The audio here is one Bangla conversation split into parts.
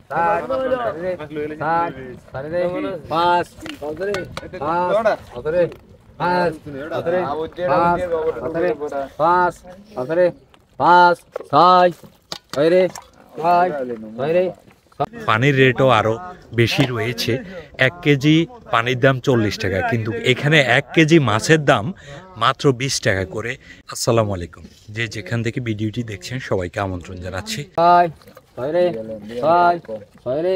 সাত সাত সাড়ে পাঁচ পাঁচ পাঁচ পাঁচ পাঁচ ছয় ছয় রে ছয় ছয় রে। পানির রেটও আরও বেশি রয়েছে। 1 কেজি পানির দাম 40 টাকা, কিন্তু এখানে 1 কেজি মাছের দাম মাত্র 20 টাকা করে। আসসালামু আলাইকুম, যে যেখান থেকে ভিডিওটি দেখছেন সবাইকে আমন্ত্রণ জানাচ্ছি। ছয় ছয় রে ছয় ছয় রে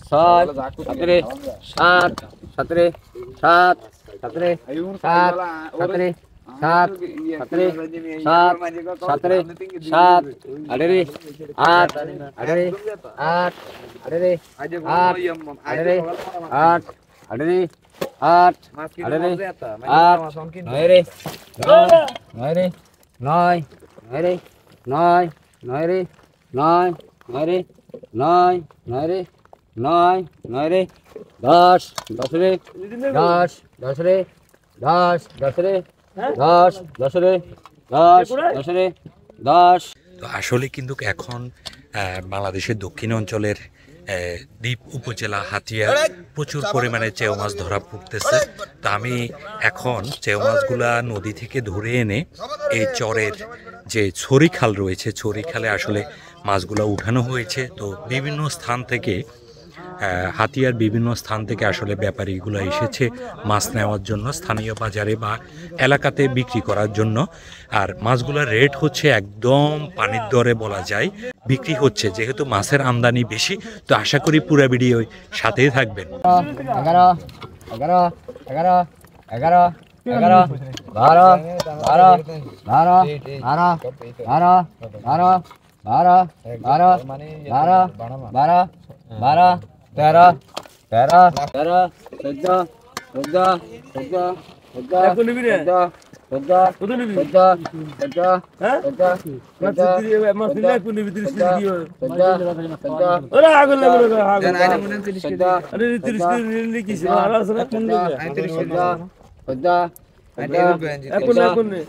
ছয় সাতরে সাত সাতরে সাত সাতরে সাত সাতরে সাত সাতরে সাত সাতরে সাত আড়ে আট আড়ে আট আড়ে আট আড়ে আট আড়ে আট আড়ে আট নয় রে নয় রে নয় নয় রে নয় নয় রে নয় নয় রে নয় নয় রে নয় নয় রে দশ দশ রে দশ দশ রে দশ দশ রে দশ দশ রে দশ দশ রে দশ। তো আসলে কিন্তু এখন বাংলাদেশের দক্ষিণ অঞ্চলের দ্বীপ উপজেলা হাতিয়া প্রচুর পরিমাণে চেও মাছ ধরা পড়তেছে। তো আমি এখন চেও মাছগুলা নদী থেকে ধরে এনে এই চরের যে ছড়ি খাল রয়েছে, ছড়ি খালে আসলে মাছগুলা উঠানো হয়েছে। তো বিভিন্ন স্থান থেকে হাতিয়ার বিভিন্ন স্থান থেকে আসলে ব্যাপারীগুলো এসেছে মাছ নেওয়ার জন্য, স্থানীয় বাজারে বা এলাকাতে বিক্রি করার জন্য। আর মাছগুলোর রেট হচ্ছে একদম পানির দরে বলা যায় বিক্রি হচ্ছে, যেহেতু মাছের আমদানি বেশি। তো আশা করি পুরো ভিডিও সাথেই থাকবেন। 11 11 11 11 11 12 12 12 12 12 12 12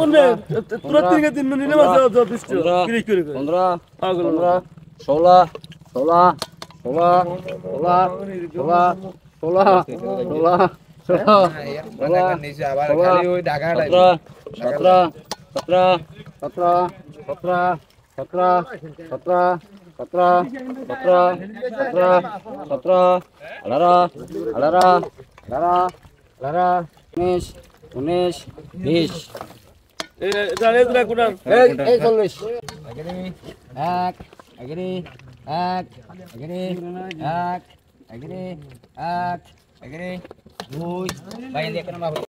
12 12 12 13 13 13 14 14 14 এক